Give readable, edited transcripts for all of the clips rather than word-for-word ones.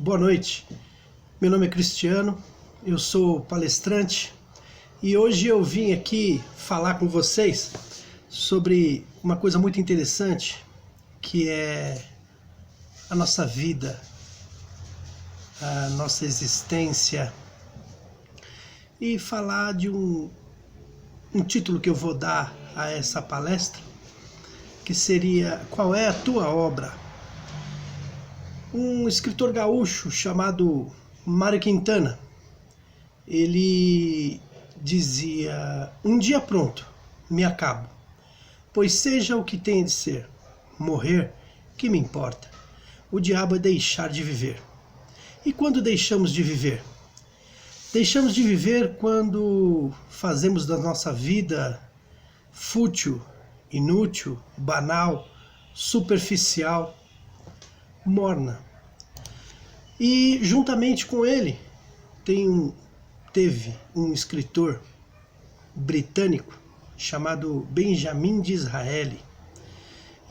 Boa noite, meu nome é Cristiano, eu sou palestrante e hoje eu vim aqui falar com vocês sobre uma coisa muito interessante que é a nossa vida, a nossa existência e falar de um título que eu vou dar a essa palestra que seria Qual é a tua obra? Um escritor gaúcho chamado Mário Quintana, ele dizia: um dia pronto, me acabo, pois seja o que tem de ser, morrer, que me importa? O diabo é deixar de viver. E quando deixamos de viver? Deixamos de viver quando fazemos da nossa vida fútil, inútil, banal, superficial, morna. E juntamente com ele teve um escritor britânico chamado Benjamin Disraeli.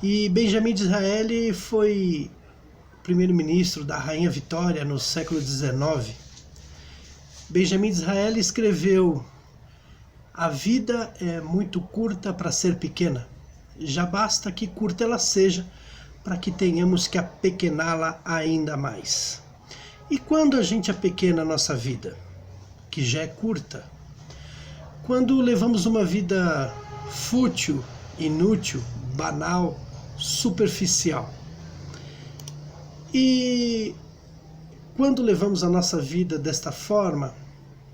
E Benjamin Disraeli foi primeiro-ministro da Rainha Vitória no século XIX. Benjamin Disraeli escreveu: a vida é muito curta para ser pequena, já basta que curta ela seja para que tenhamos que apequená-la ainda mais. E quando a gente apequena a nossa vida, que já é curta? Quando levamos uma vida fútil, inútil, banal, superficial. E quando levamos a nossa vida desta forma,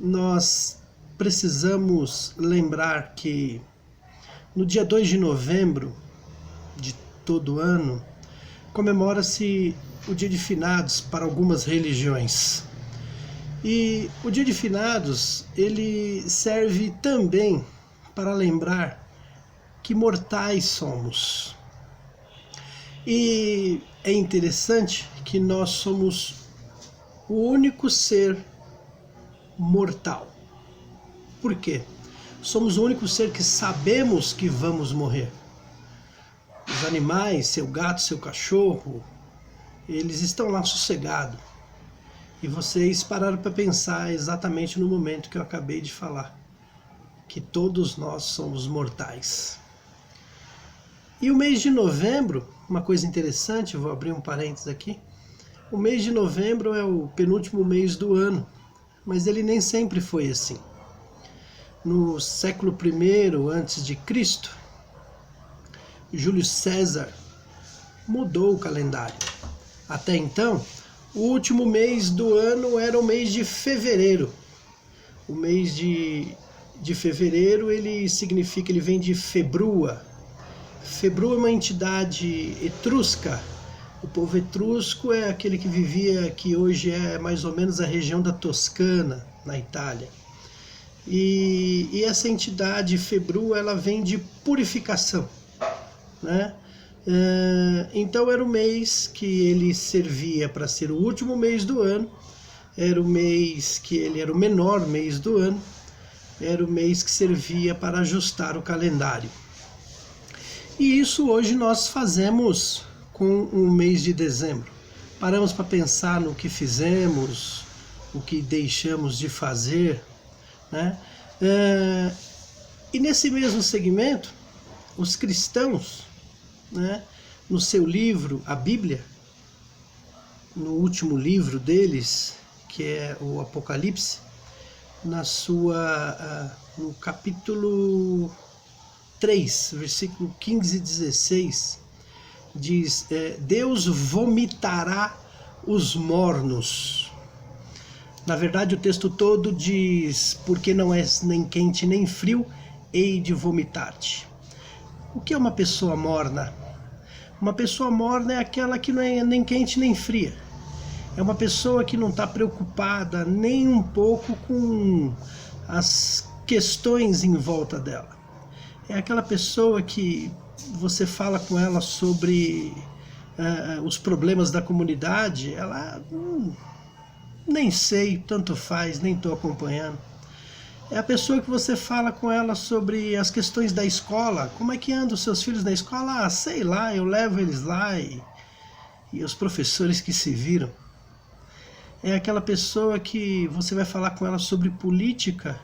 nós precisamos lembrar que no dia 2 de novembro de todo ano, comemora-se o Dia de Finados para algumas religiões. E o Dia de Finados, ele serve também para lembrar que mortais somos. E é interessante que nós somos o único ser mortal. Por quê? Somos o único ser que sabemos que vamos morrer. Os animais, seu gato, seu cachorro, eles estão lá sossegados. E vocês pararam para pensar exatamente no momento que eu acabei de falar, que todos nós somos mortais. E o mês de novembro, uma coisa interessante, vou abrir um parênteses aqui, o mês de novembro é o penúltimo mês do ano, mas ele nem sempre foi assim. No século I a.C., Júlio César mudou o calendário. Até então, o último mês do ano era o mês de fevereiro. O mês de fevereiro, ele vem de Februa. Februa é uma entidade etrusca. O povo etrusco é aquele que vivia, que hoje é mais ou menos a região da Toscana, na Itália. E essa entidade Februa, ela vem de purificação, né? Então era o mês que ele servia para ser o último mês do ano, era o mês que ele era o menor mês do ano, era o mês que servia para ajustar o calendário. E isso hoje nós fazemos com o mês de dezembro. Paramos para pensar no que fizemos, o que deixamos de fazer, né? E nesse mesmo segmento, os cristãos, né, no seu livro, a Bíblia, no último livro deles, que é o Apocalipse, no capítulo 3, versículo 15 e 16, diz: Deus vomitará os mornos. Na verdade, o texto todo diz: porque não és nem quente nem frio, hei de vomitar-te. O que é uma pessoa morna? Uma pessoa morna é aquela que não é nem quente nem fria. É uma pessoa que não está preocupada nem um pouco com as questões em volta dela. É aquela pessoa que você fala com ela sobre os problemas da comunidade, ela nem sei, tanto faz, nem estou acompanhando. É a pessoa que você fala com ela sobre as questões da escola. Como é que andam os seus filhos na escola? Ah, sei lá, eu levo eles lá e os professores que se viram. É aquela pessoa que você vai falar com ela sobre política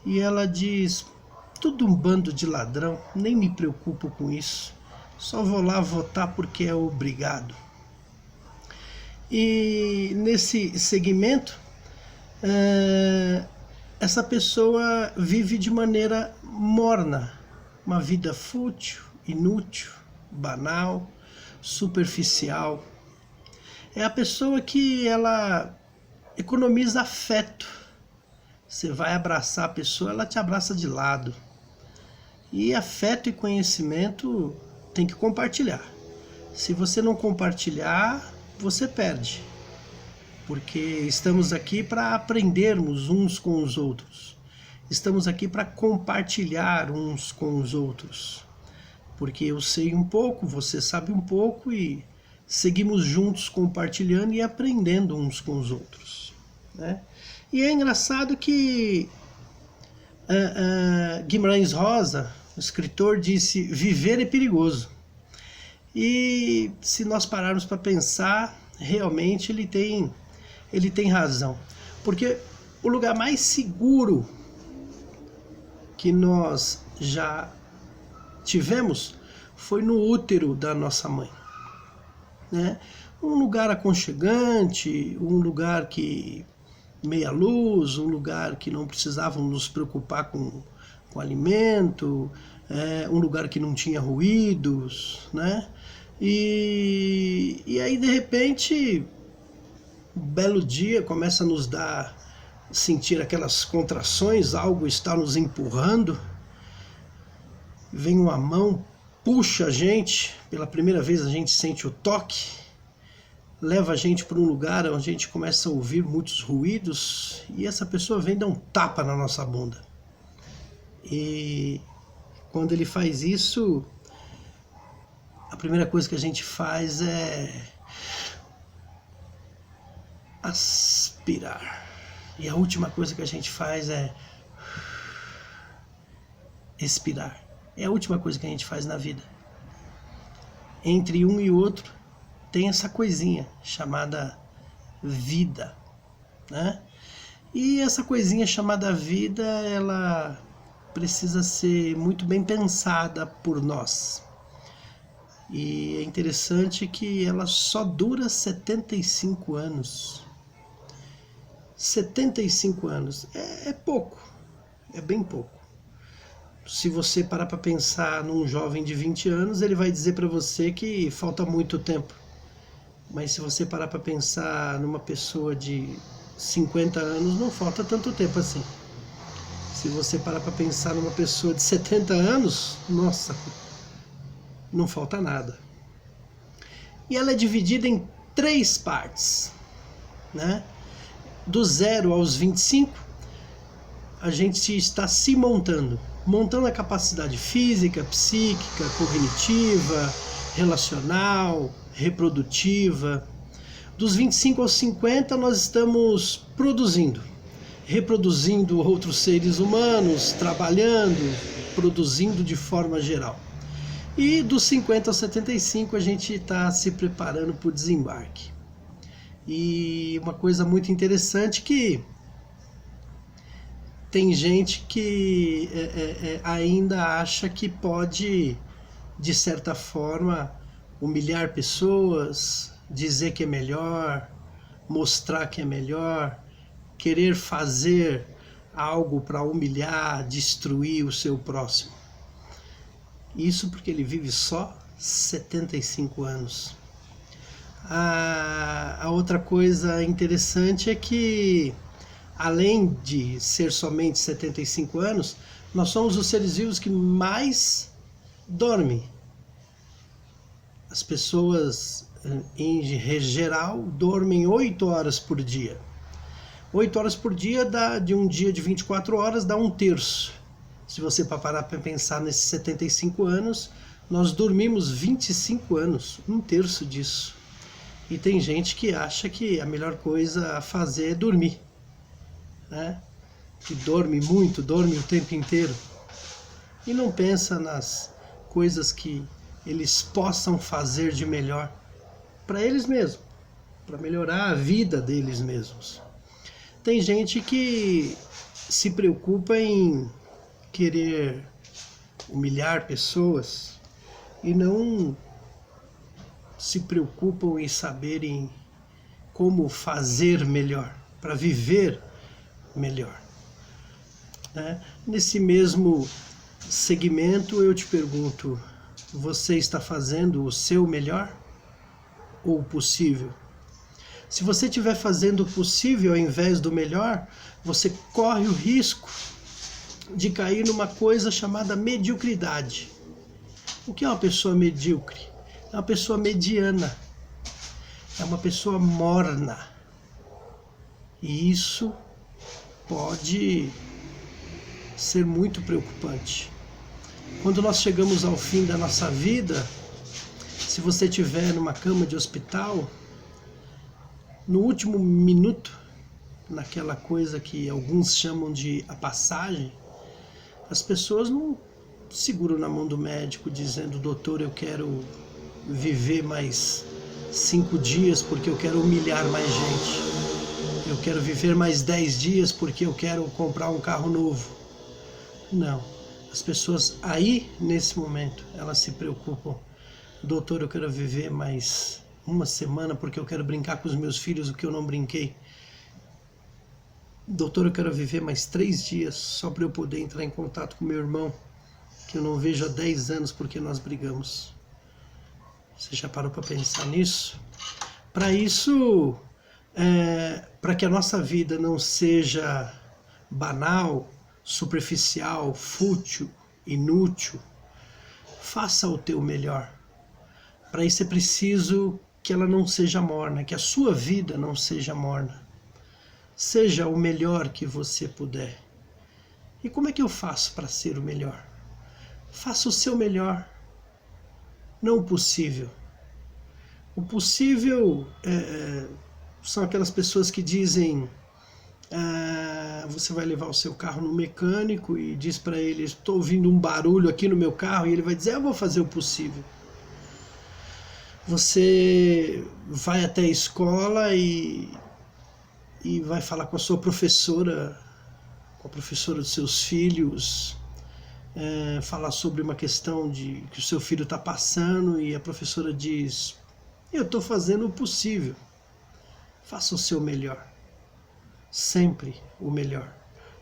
e ela diz: tudo um bando de ladrão, nem me preocupo com isso, só vou lá votar porque é obrigado. E nesse segmento, essa pessoa vive de maneira morna, uma vida fútil, inútil, banal, superficial. É a pessoa que ela economiza afeto. Você vai abraçar a pessoa, ela te abraça de lado. E afeto e conhecimento tem que compartilhar. Se você não compartilhar, você perde. Porque estamos aqui para aprendermos uns com os outros. Estamos aqui para compartilhar uns com os outros. Porque eu sei um pouco, você sabe um pouco e seguimos juntos compartilhando e aprendendo uns com os outros, né? E é engraçado que Guimarães Rosa, o escritor, disse: viver é perigoso. E se nós pararmos para pensar, realmente ele tem razão. Porque o lugar mais seguro que nós já tivemos foi no útero da nossa mãe, né? Um lugar aconchegante, um lugar que meia luz, um lugar que não precisavam nos preocupar com alimento, um lugar que não tinha ruídos, né? E aí de repente, um belo dia começa a nos sentir aquelas contrações, algo está nos empurrando, vem uma mão, puxa a gente, pela primeira vez a gente sente o toque, leva a gente para um lugar onde a gente começa a ouvir muitos ruídos e essa pessoa vem dar um tapa na nossa bunda. E quando ele faz isso, a primeira coisa que a gente faz é aspirar. E a última coisa que a gente faz é expirar. É a última coisa que a gente faz na vida. Entre um e outro tem essa coisinha chamada vida, né? E essa coisinha chamada vida, ela precisa ser muito bem pensada por nós. E é interessante que ela só dura 75 anos. 75 anos é pouco, é bem pouco. Se você parar para pensar num jovem de 20 anos, ele vai dizer para você que falta muito tempo. Mas se você parar para pensar numa pessoa de 50 anos, não falta tanto tempo assim. Se você parar para pensar numa pessoa de 70 anos, nossa, não falta nada. E ela é dividida em 3 partes, né? Do 0 aos 25, a gente está se montando a capacidade física, psíquica, cognitiva, relacional, reprodutiva. Dos 25 aos 50 nós estamos reproduzindo outros seres humanos, trabalhando, produzindo de forma geral. E dos 50 aos 75 a gente está se preparando para o desembarque. E uma coisa muito interessante que tem gente que ainda acha que pode, de certa forma, humilhar pessoas, dizer que é melhor, mostrar que é melhor, querer fazer algo para humilhar, destruir o seu próximo. Isso porque ele vive só 75 anos. A outra coisa interessante é que, além de ser somente 75 anos, nós somos os seres vivos que mais dormem. As pessoas, em geral, dormem 8 horas por dia. 8 horas por dia, de um dia de 24 horas, dá 1/3. Se você parar para pensar nesses 75 anos, nós dormimos 25 anos, 1/3 disso. E tem gente que acha que a melhor coisa a fazer é dormir, né? Que dorme muito, dorme o tempo inteiro. E não pensa nas coisas que eles possam fazer de melhor para eles mesmos. para melhorar a vida deles mesmos. Tem gente que se preocupa em querer humilhar pessoas e não se preocupam em saberem como fazer melhor, para viver melhor, né? Nesse mesmo segmento eu te pergunto, você está fazendo o seu melhor ou o possível? Se você estiver fazendo o possível ao invés do melhor, você corre o risco de cair numa coisa chamada mediocridade. O que é uma pessoa medíocre? É uma pessoa mediana, é uma pessoa morna. E isso pode ser muito preocupante. Quando nós chegamos ao fim da nossa vida, se você estiver numa cama de hospital, no último minuto, naquela coisa que alguns chamam de a passagem, as pessoas não seguram na mão do médico dizendo: doutor, eu quero viver mais 5 dias porque eu quero humilhar mais gente. Eu quero viver mais 10 dias porque eu quero comprar um carro novo. Não. As pessoas aí, nesse momento, elas se preocupam: doutor, eu quero viver mais 1 semana porque eu quero brincar com os meus filhos o que eu não brinquei. Doutor, eu quero viver mais 3 dias só para eu poder entrar em contato com meu irmão, que eu não vejo há 10 anos porque nós brigamos. Você já parou para pensar nisso? Para isso, para que a nossa vida não seja banal, superficial, fútil, inútil, faça o teu melhor. Para isso é preciso que ela não seja morna, que a sua vida não seja morna. Seja o melhor que você puder. E como é que eu faço para ser o melhor? Faça o seu melhor, não o possível. O possível são aquelas pessoas que dizem: você vai levar o seu carro no mecânico e diz para ele: estou ouvindo um barulho aqui no meu carro, e ele vai dizer: eu vou fazer o possível. Você vai até a escola e vai falar com a sua professora, com a professora dos seus filhos, falar sobre uma questão que o seu filho está passando, e a professora diz: eu estou fazendo o possível. Faça o seu melhor. Sempre o melhor.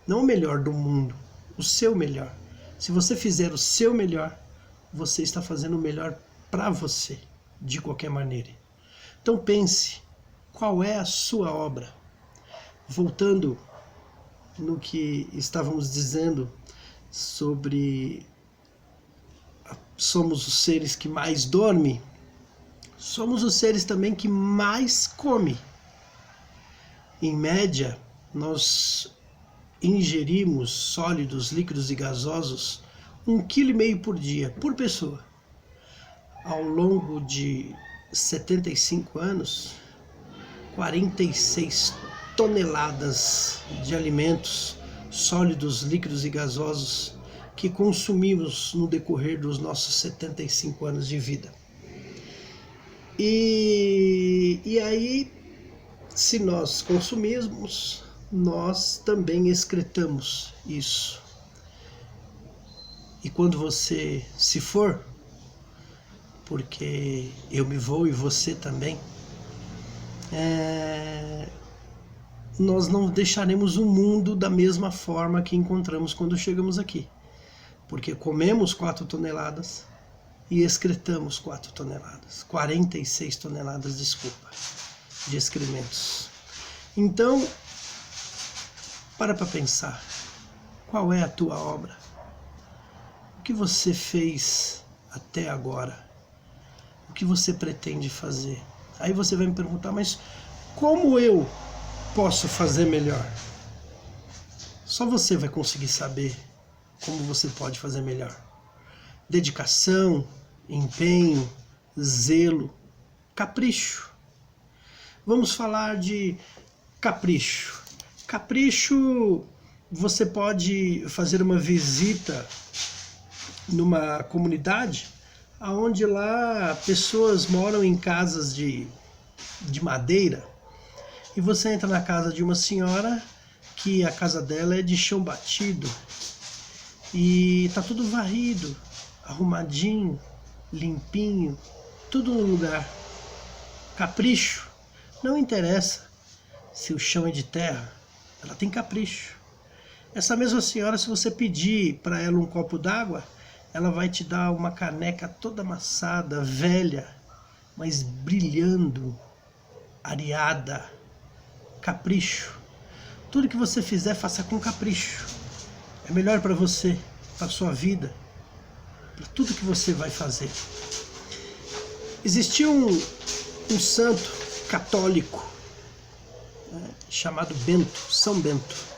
Não o melhor do mundo, o seu melhor. Se você fizer o seu melhor, você está fazendo o melhor para você, de qualquer maneira. Então pense, qual é a sua obra? Voltando no que estávamos dizendo sobre somos os seres que mais dormem, somos os seres também que mais comem. Em média, nós ingerimos sólidos, líquidos e gasosos 1,5 kg por dia, por pessoa. Ao longo de 75 anos, 46 toneladas de alimentos sólidos, líquidos e gasosos que consumimos no decorrer dos nossos 75 anos de vida. E aí, se nós consumirmos, nós também excretamos isso. E quando você se for, porque eu me vou e você também, nós não deixaremos o mundo da mesma forma que encontramos quando chegamos aqui. Porque comemos 4 toneladas e excretamos 4 toneladas. 46 toneladas, desculpa, de excrementos. Então, para pensar. Qual é a tua obra? O que você fez até agora? O que você pretende fazer? Aí você vai me perguntar: mas como eu posso fazer melhor? Só você vai conseguir saber como você pode fazer melhor. Dedicação, empenho, zelo, capricho. Vamos falar de capricho. Capricho, você pode fazer uma visita numa comunidade onde lá pessoas moram em casas de de madeira e você entra na casa de uma senhora que a casa dela é de chão batido e tá tudo varrido, arrumadinho, limpinho, tudo no lugar. Capricho. Não interessa se o chão é de terra, ela tem capricho. Essa mesma senhora, se você pedir para ela um copo d'água, ela vai te dar uma caneca toda amassada, velha, mas brilhando, areada, capricho. Tudo que você fizer, faça com capricho. É melhor para você, para sua vida, para tudo que você vai fazer. Existiu um santo católico, né, chamado Bento, São Bento.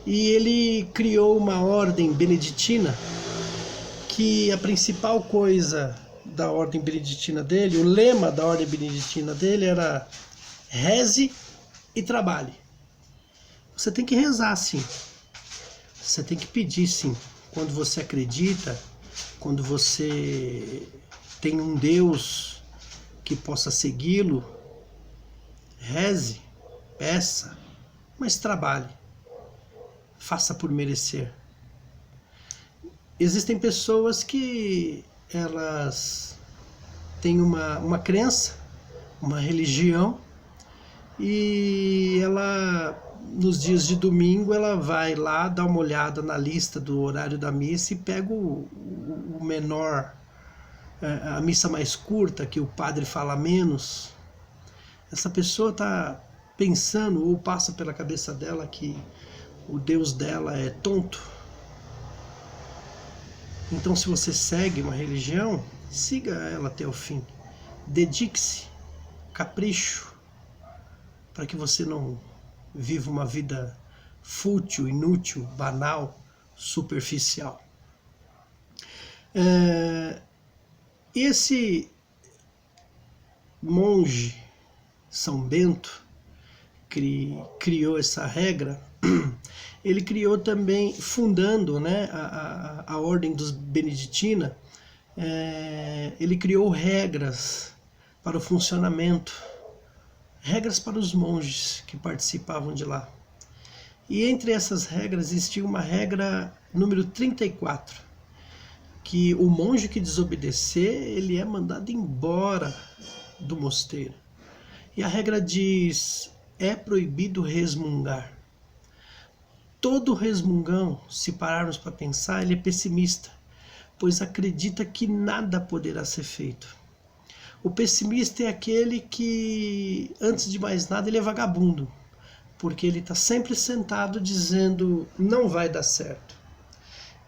E ele criou uma ordem beneditina, que a principal coisa da ordem beneditina dele, o lema da ordem beneditina dele era reze e trabalhe. Você tem que rezar, sim. Você tem que pedir, sim. Quando você acredita, quando você tem um Deus que possa segui-lo, reze, peça, mas trabalhe. Faça por merecer. Existem pessoas que elas têm uma crença, uma religião, e ela, nos dias de domingo, ela vai lá dar uma olhada na lista do horário da missa e pega o menor, a missa mais curta, que o padre fala menos. Essa pessoa está pensando, ou passa pela cabeça dela, que o Deus dela é tonto. Então, se você segue uma religião, siga ela até o fim. Dedique-se, capricho, para que você não viva uma vida fútil, inútil, banal, superficial. Esse monge, São Bento, criou essa regra. Ele criou também, fundando, né, a ordem dos beneditina, ele criou regras para o funcionamento, regras para os monges que participavam de lá. E entre essas regras existia uma regra número 34, que o monge que desobedecer, ele é mandado embora do mosteiro. E a regra diz: é proibido resmungar. Todo resmungão, se pararmos para pensar, ele é pessimista, pois acredita que nada poderá ser feito. O pessimista é aquele que, antes de mais nada, ele é vagabundo, porque ele está sempre sentado dizendo não vai dar certo.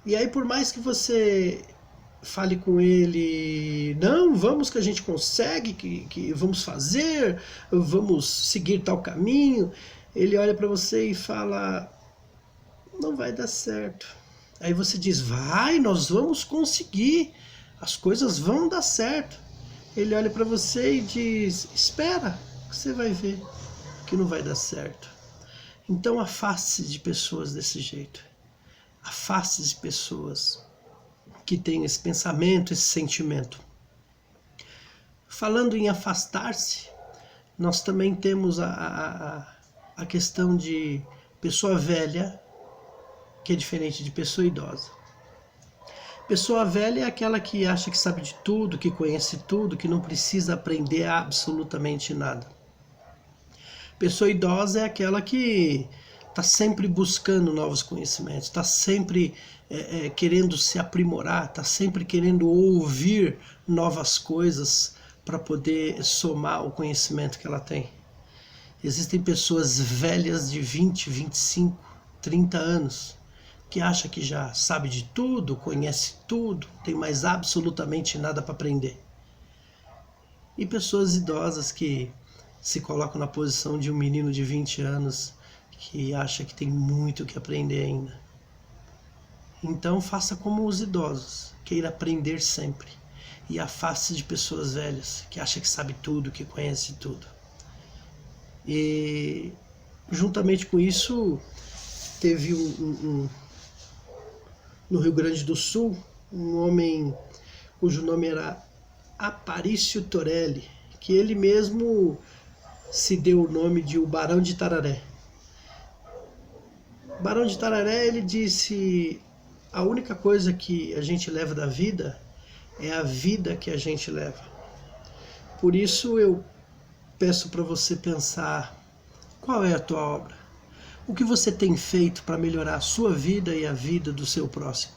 E aí, por mais que você fale com ele, não, vamos que a gente consegue, que vamos fazer, vamos seguir tal caminho, ele olha para você e fala: não vai dar certo. Aí você diz: vai, nós vamos conseguir, as coisas vão dar certo. Ele olha para você e diz: espera, que você vai ver que não vai dar certo. Então afaste-se de pessoas desse jeito. Afaste-se de pessoas que têm esse pensamento, esse sentimento. Falando em afastar-se, nós também temos a questão de pessoa velha, que é diferente de pessoa idosa. Pessoa velha é aquela que acha que sabe de tudo, que conhece tudo, que não precisa aprender absolutamente nada. Pessoa idosa é aquela que está sempre buscando novos conhecimentos, está sempre querendo se aprimorar, está sempre querendo ouvir novas coisas para poder somar o conhecimento que ela tem. Existem pessoas velhas de 20, 25, 30 anos, que acha que já sabe de tudo, conhece tudo, tem mais absolutamente nada para aprender. E pessoas idosas que se colocam na posição de um menino de 20 anos que acha que tem muito o que aprender ainda. Então faça como os idosos, queira aprender sempre. E afaste-se de pessoas velhas que acham que sabe tudo, que conhece tudo. E juntamente com isso, teve no Rio Grande do Sul, um homem cujo nome era Aparício Torelli, que ele mesmo se deu o nome de o Barão de Tararé. O Barão de Tararé, ele disse: a única coisa que a gente leva da vida é a vida que a gente leva. Por isso eu peço para você pensar: qual é a tua obra? O que você tem feito para melhorar a sua vida e a vida do seu próximo?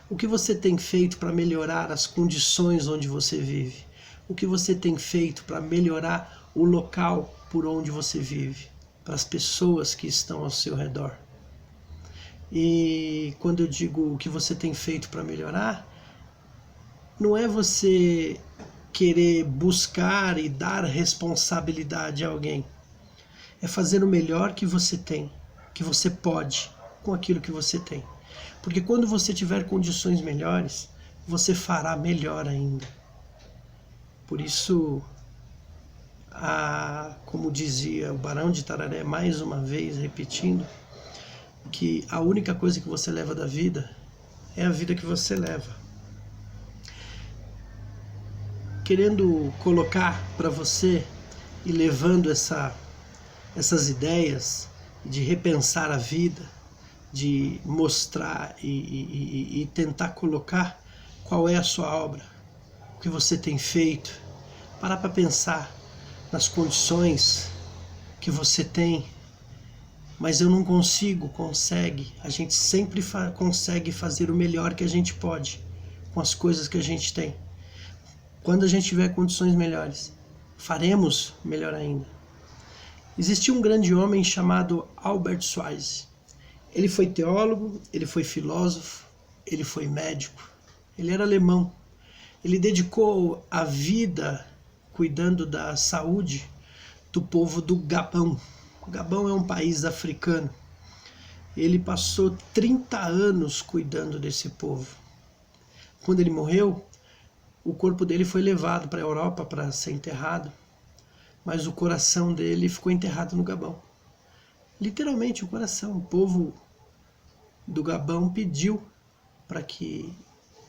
O que você tem feito para melhorar as condições onde você vive? O que você tem feito para melhorar o local por onde você vive? Para as pessoas que estão ao seu redor? E quando eu digo o que você tem feito para melhorar, não é você querer buscar e dar responsabilidade a alguém. É fazer o melhor que você tem, que você pode, com aquilo que você tem. Porque quando você tiver condições melhores, você fará melhor ainda. Por isso, como dizia o Barão de Tararé, mais uma vez repetindo, que a única coisa que você leva da vida é a vida que você leva. Querendo colocar para você e levando essas ideias de repensar a vida, de mostrar e tentar colocar qual é a sua obra, o que você tem feito, parar para pensar nas condições que você tem. Mas eu não consegue. A gente sempre consegue fazer o melhor que a gente pode com as coisas que a gente tem. Quando a gente tiver condições melhores, faremos melhor ainda. Existia um grande homem chamado Albert Schweitzer. Ele foi teólogo, ele foi filósofo, ele foi médico, ele era alemão. Ele dedicou a vida cuidando da saúde do povo do Gabão. O Gabão é um país africano. Ele passou 30 anos cuidando desse povo. Quando ele morreu, o corpo dele foi levado para a Europa para ser enterrado, mas o coração dele ficou enterrado no Gabão. Literalmente o coração. O povo do Gabão pediu para que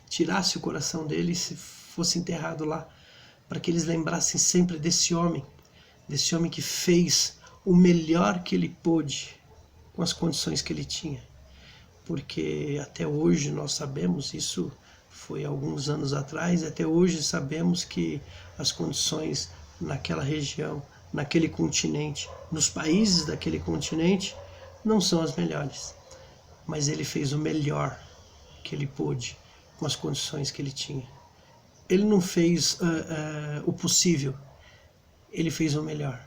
tirasse o coração dele e fosse enterrado lá, para que eles lembrassem sempre desse homem que fez o melhor que ele pôde com as condições que ele tinha. Porque até hoje nós sabemos, isso foi alguns anos atrás, até hoje sabemos que as condições naquela região, naquele continente, nos países daquele continente, não são as melhores. Mas ele fez o melhor que ele pôde com as condições que ele tinha. Ele não fez o possível, ele fez o melhor.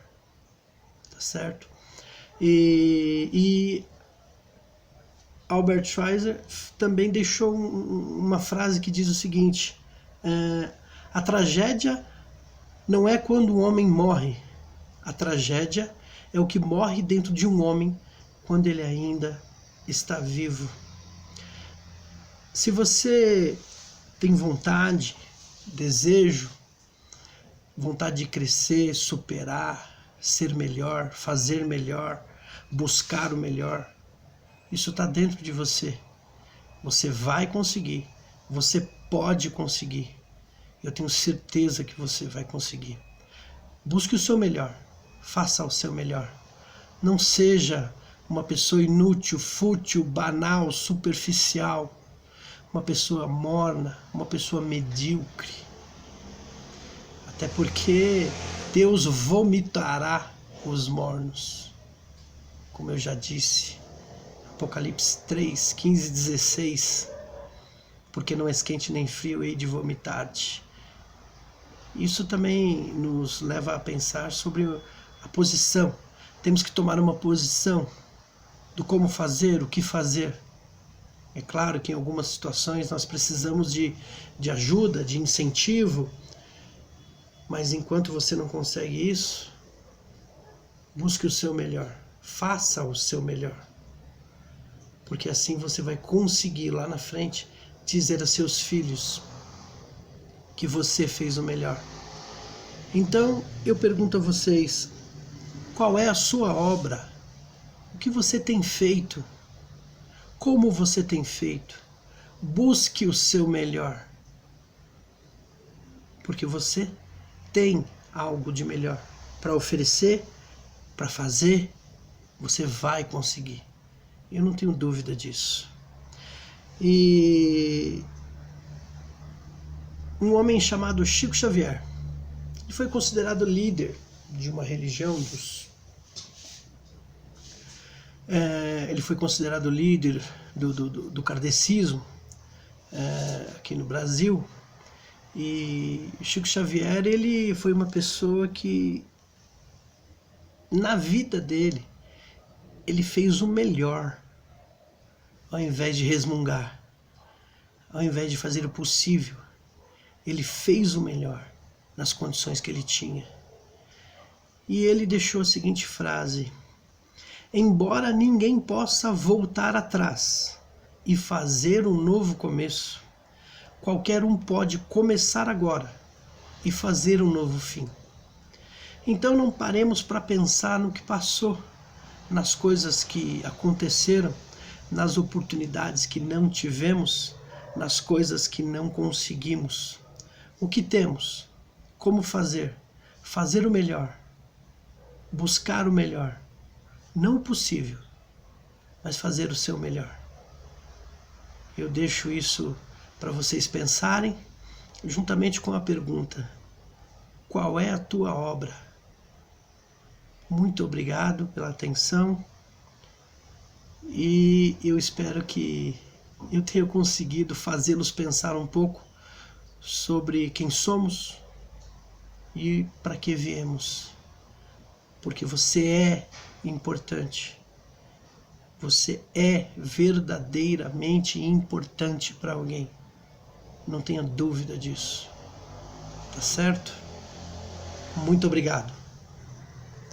Tá certo? E Albert Schweitzer também deixou uma frase que diz o seguinte: a tragédia não é quando um homem morre, a tragédia é o que morre dentro de um homem quando ele ainda está vivo. Se você tem vontade, desejo, vontade de crescer, superar, ser melhor, fazer melhor, buscar o melhor, isso está dentro de você. Você vai conseguir, você pode conseguir. Eu tenho certeza que você vai conseguir. Busque o seu melhor, faça o seu melhor. Não seja uma pessoa inútil, fútil, banal, superficial, uma pessoa morna, uma pessoa medíocre. Até porque Deus vomitará os mornos. Como eu já disse, Apocalipse 3, 15 e 16. Porque não és quente nem frio, hei de vomitar-te. Isso também nos leva a pensar sobre a posição. Temos que tomar uma posição do como fazer, o que fazer. É claro que em algumas situações nós precisamos de ajuda, de incentivo, mas enquanto você não consegue isso, busque o seu melhor, faça o seu melhor, porque assim você vai conseguir lá na frente dizer a seus filhos que você fez o melhor. Então eu pergunto a vocês, qual é a sua obra? O que você tem feito? Como você tem feito? Busque o seu melhor, porque você tem algo de melhor. para oferecer, para fazer, você vai conseguir. Eu não tenho dúvida disso. E um homem chamado Chico Xavier, ele foi considerado líder de uma religião ele foi considerado líder do kardecismo aqui no Brasil. E Chico Xavier, ele foi uma pessoa que na vida dele ele fez o melhor, ao invés de resmungar, ao invés de fazer o possível. Ele fez o melhor nas condições que ele tinha. E ele deixou a seguinte frase: embora ninguém possa voltar atrás e fazer um novo começo, qualquer um pode começar agora e fazer um novo fim. Então não paremos para pensar no que passou, nas coisas que aconteceram, nas oportunidades que não tivemos, nas coisas que não conseguimos. O que temos? Como fazer? Fazer o melhor. Buscar o melhor. Não o possível, mas fazer o seu melhor. Eu deixo isso para vocês pensarem, juntamente com a pergunta: qual é a tua obra? Muito obrigado pela atenção e eu espero que eu tenha conseguido fazê-los pensar um pouco sobre quem somos e para que viemos. Porque você é importante. Você é verdadeiramente importante para alguém. Não tenha dúvida disso. Tá certo? Muito obrigado.